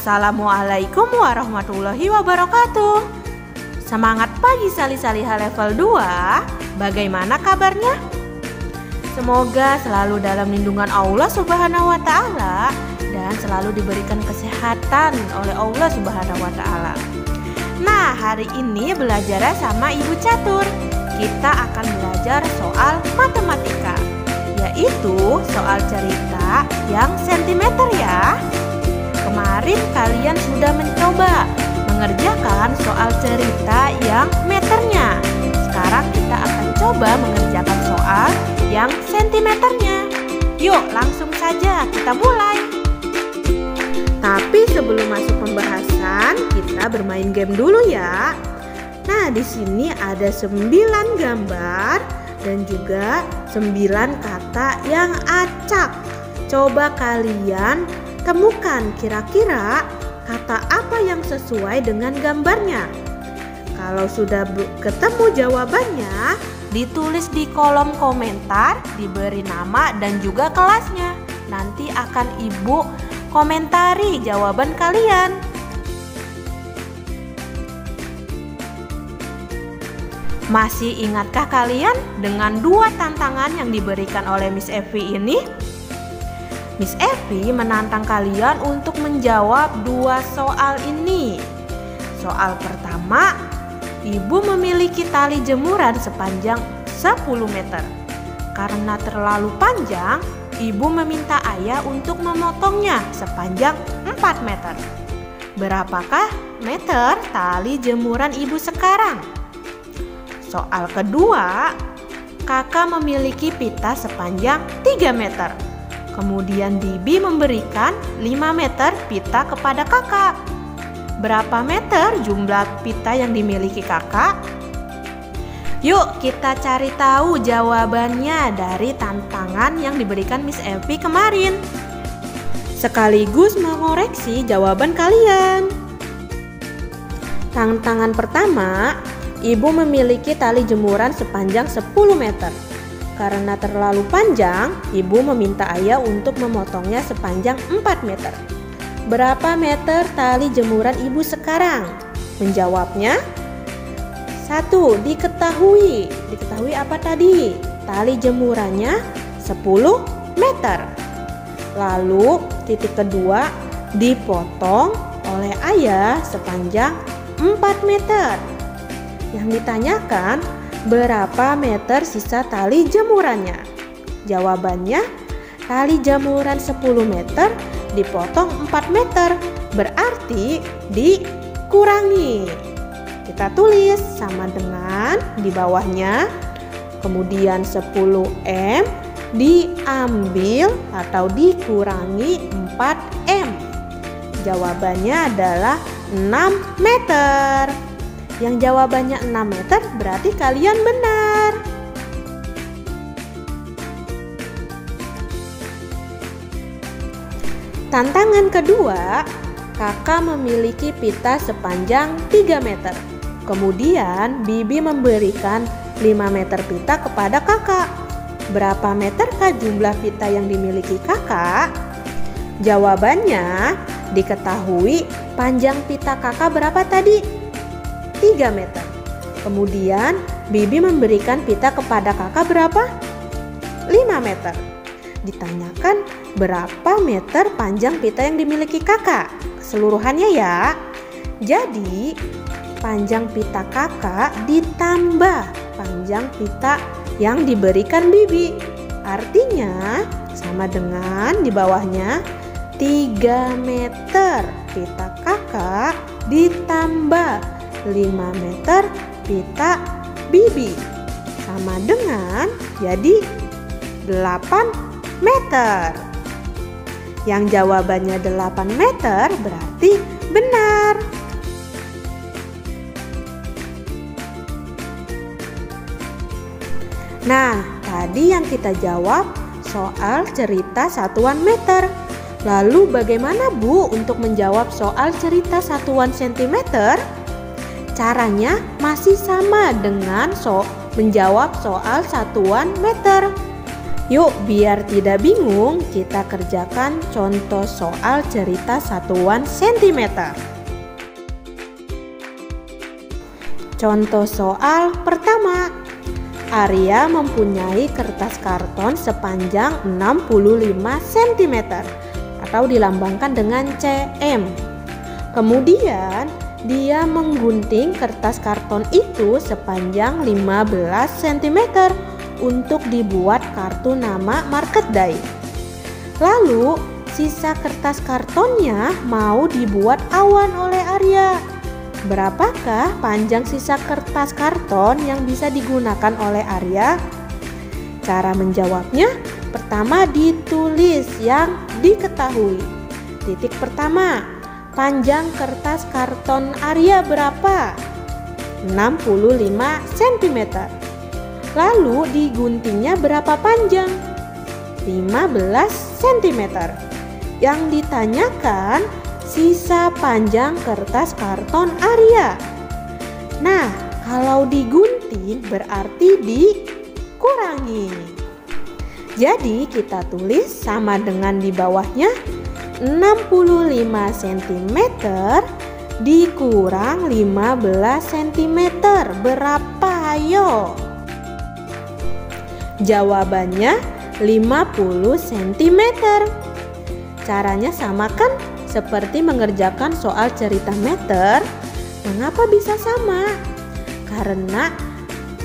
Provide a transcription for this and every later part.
Assalamualaikum warahmatullahi wabarakatuh. Semangat pagi Salih-Salihah level 2. Bagaimana kabarnya? Semoga selalu dalam lindungan Allah Subhanahu wa Ta'ala dan selalu diberikan kesehatan oleh Allah Subhanahu wa Ta'ala. Nah, hari ini belajar sama Ibu Catur. Kita akan belajar soal matematika, yaitu soal cerita yang sentimeter ya. Kemarin kalian sudah mencoba mengerjakan soal cerita yang meternya. Sekarang kita akan coba mengerjakan soal yang sentimeternya. Yuk, langsung saja kita mulai. Tapi sebelum masuk pembahasan, kita bermain game dulu ya. Nah, di sini ada 9 gambar dan juga 9 kata yang acak. Coba kalian temukan kira-kira kata apa yang sesuai dengan gambarnya. Kalau sudah ketemu jawabannya, ditulis di kolom komentar, diberi nama dan juga kelasnya. Nanti akan Ibu komentari jawaban kalian. Masih ingatkah kalian dengan 2 tantangan yang diberikan oleh Miss Evi ini? Miss Evi menantang kalian untuk menjawab 2 soal ini. Soal pertama, Ibu memiliki tali jemuran sepanjang 10 meter. Karena terlalu panjang, Ibu meminta ayah untuk memotongnya sepanjang 4 meter. Berapakah meter tali jemuran Ibu sekarang? Soal kedua, kakak memiliki pita sepanjang 3 meter. Kemudian Bibi memberikan 5 meter pita kepada kakak. Berapa meter jumlah pita yang dimiliki kakak? Yuk kita cari tahu jawabannya dari tantangan yang diberikan Miss Evi kemarin. Sekaligus mengoreksi jawaban kalian. Tantangan pertama, Ibu memiliki tali jemuran sepanjang 10 meter. Karena terlalu panjang, Ibu meminta ayah untuk memotongnya sepanjang 4 meter. Berapa meter tali jemuran Ibu sekarang? Menjawabnya 1. Diketahui. Diketahui apa tadi? Tali jemurannya 10 meter. Lalu titik kedua, dipotong oleh ayah sepanjang 4 meter. Yang ditanyakan, berapa meter sisa tali jemurannya? Jawabannya, tali jemuran 10 meter dipotong 4 meter, berarti dikurangi. Kita tulis sama dengan di bawahnya, kemudian 10 M diambil atau dikurangi 4 M. Jawabannya adalah 6 meter. Yang jawabannya 6 meter berarti kalian benar. Tantangan kedua, kakak memiliki pita sepanjang 3 meter. Kemudian Bibi memberikan 5 meter pita kepada kakak. Berapa meterkah jumlah pita yang dimiliki kakak? Jawabannya, diketahui panjang pita kakak berapa tadi? 3 meter. Kemudian Bibi memberikan pita kepada kakak berapa? 5 meter. Ditanyakan berapa meter panjang pita yang dimiliki kakak? Keseluruhannya ya. Jadi panjang pita kakak ditambah panjang pita yang diberikan Bibi. Artinya sama dengan di bawahnya 3 meter pita kakak ditambah 5 meter pita Bibi, sama dengan jadi 8 meter. Yang jawabannya 8 meter berarti benar. Nah, tadi yang kita jawab soal cerita satuan meter. Lalu bagaimana Bu untuk menjawab soal cerita satuan sentimeter? Caranya masih sama dengan menjawab soal satuan meter. Yuk, biar tidak bingung, kita kerjakan contoh soal cerita satuan sentimeter. Contoh soal pertama. Arya mempunyai kertas karton sepanjang 65 cm atau dilambangkan dengan CM. Kemudian, dia menggunting kertas karton itu sepanjang 15 cm untuk dibuat kartu nama market day. Lalu, sisa kertas kartonnya mau dibuat awan oleh Arya. Berapakah panjang sisa kertas karton yang bisa digunakan oleh Arya? Cara menjawabnya, pertama ditulis yang diketahui. Titik pertama, panjang kertas karton Arya berapa? 65 cm. Lalu diguntingnya berapa panjang? 15 cm. Yang ditanyakan sisa panjang kertas karton Arya. Nah, kalau digunting berarti dikurangi. Jadi kita tulis sama dengan di bawahnya 65 cm dikurang 15 cm. Berapa ayo? Jawabannya 50 cm. Caranya sama kan? Seperti mengerjakan soal cerita meter. Mengapa bisa sama? Karena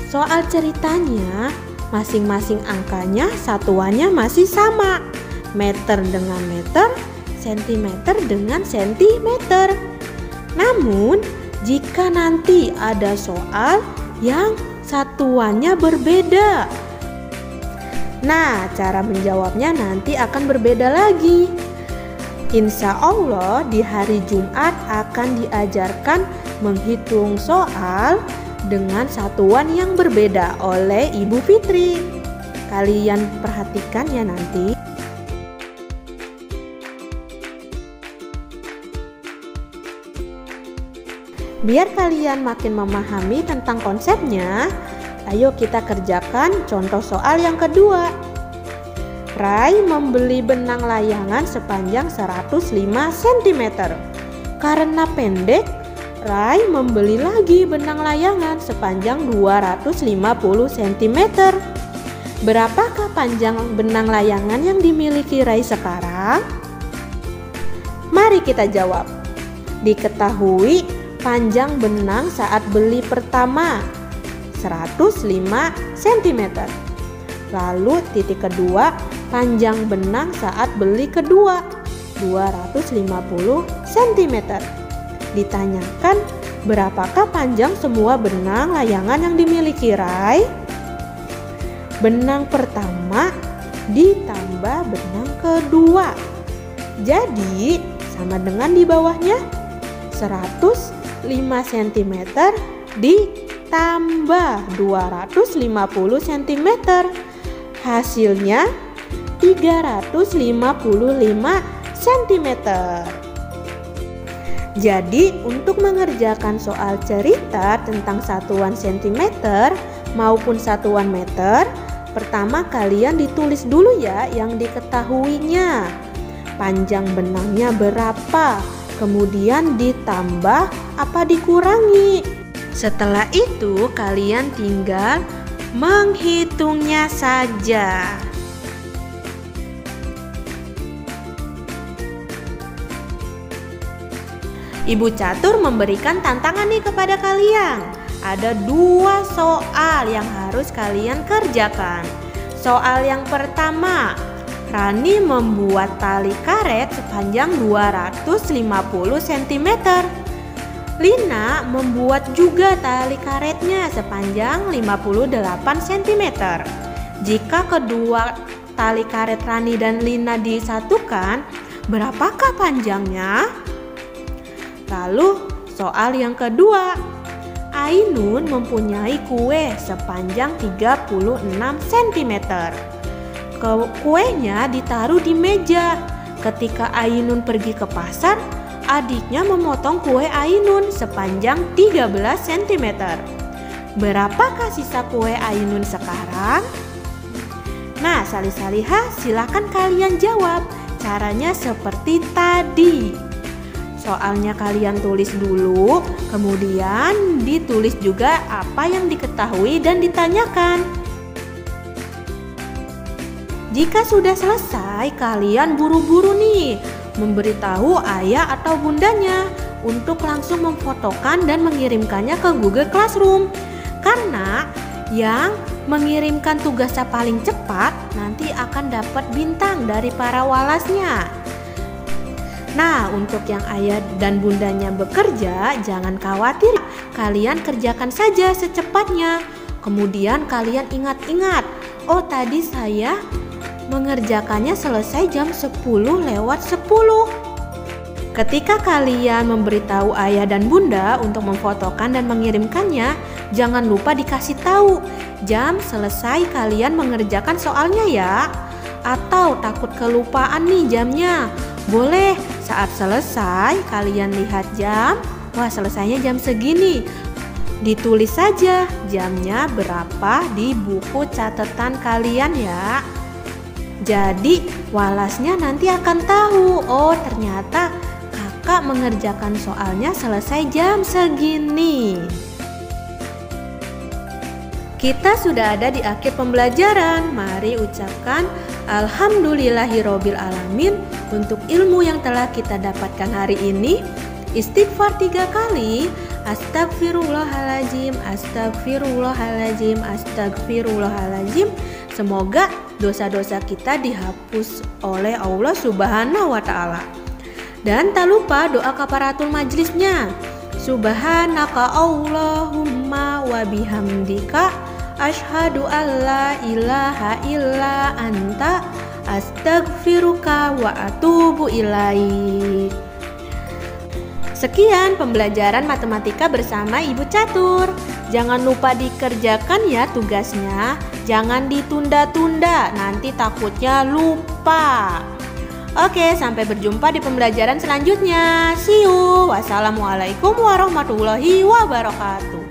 soal ceritanya masing-masing angkanya satuannya masih sama. Meter dengan meter, sentimeter dengan sentimeter. Namun, jika nanti ada soal yang satuannya berbeda, nah, cara menjawabnya nanti akan berbeda lagi. Insya Allah di hari Jumat akan diajarkan menghitung soal dengan satuan yang berbeda oleh Ibu Fitri. Kalian perhatikan ya nanti. Biar kalian makin memahami tentang konsepnya, ayo kita kerjakan contoh soal yang kedua. Rai membeli benang layangan sepanjang 105 cm. Karena pendek, Rai membeli lagi benang layangan sepanjang 250 cm. Berapakah panjang benang layangan yang dimiliki Rai sekarang? Mari kita jawab. Diketahui panjang benang saat beli pertama 105 cm. Lalu titik kedua, panjang benang saat beli kedua 250 cm. Ditanyakan berapakah panjang semua benang layangan yang dimiliki Rai? Benang pertama ditambah benang kedua. Jadi sama dengan di bawahnya 105 cm ditambah 250 cm. Hasilnya 355 cm. Jadi untuk mengerjakan soal cerita tentang satuan centimeter maupun satuan meter, pertama kalian ditulis dulu ya yang diketahuinya. Panjang benangnya berapa, kemudian ditambah apa dikurangi. Setelah itu kalian tinggal menghitungnya saja. Ibu Catur memberikan tantangan nih kepada kalian. Ada 2 soal yang harus kalian kerjakan. Soal yang pertama, Rani membuat tali karet sepanjang 250 cm. Lina membuat juga tali karetnya sepanjang 58 cm. Jika kedua tali karet Rani dan Lina disatukan, berapakah panjangnya? Lalu soal yang kedua, Ainun mempunyai kue sepanjang 36 cm. Kuenya ditaruh di meja. Ketika Ainun pergi ke pasar, adiknya memotong kue Ainun sepanjang 13 cm. Berapakah sisa kue Ainun sekarang? Nah, Salih-salihah, silakan kalian jawab. Caranya seperti tadi. Soalnya kalian tulis dulu, kemudian ditulis juga apa yang diketahui dan ditanyakan. Jika sudah selesai, kalian buru-buru nih memberitahu ayah atau bundanya untuk langsung memfotokan dan mengirimkannya ke Google Classroom. Karena yang mengirimkan tugasnya paling cepat nanti akan dapat bintang dari para walasnya. Nah, untuk yang ayah dan bundanya bekerja, jangan khawatir, kalian kerjakan saja secepatnya. Kemudian kalian ingat-ingat, oh tadi saya mengerjakannya selesai jam 10:10. Ketika kalian memberitahu ayah dan bunda untuk memfotokan dan mengirimkannya, jangan lupa dikasih tahu jam selesai kalian mengerjakan soalnya ya. Atau takut kelupaan nih jamnya, boleh saat selesai kalian lihat jam, wah selesainya jam segini. Ditulis saja jamnya berapa di buku catatan kalian ya. Jadi walasnya nanti akan tahu, oh ternyata kakak mengerjakan soalnya selesai jam segini. Kita sudah ada di akhir pembelajaran. Mari ucapkan Alhamdulillahirobbil alamin untuk ilmu yang telah kita dapatkan hari ini. Istighfar 3 kali. Astagfirullahaladzim, astagfirullahaladzim, astagfirullahaladzim. Semoga dosa-dosa kita dihapus oleh Allah Subhanahu wa Ta'ala. Dan tak lupa doa kafaratul majlisnya. Subhanaka Allahumma wa bihamdika asyhadu alla ilaha illa anta astaghfiruka wa atubu ilaik. Sekian pembelajaran matematika bersama Ibu Catur. Jangan lupa dikerjakan ya tugasnya. Jangan ditunda-tunda, nanti takutnya lupa. Oke, sampai berjumpa di pembelajaran selanjutnya. See you. Wassalamualaikum warahmatullahi wabarakatuh.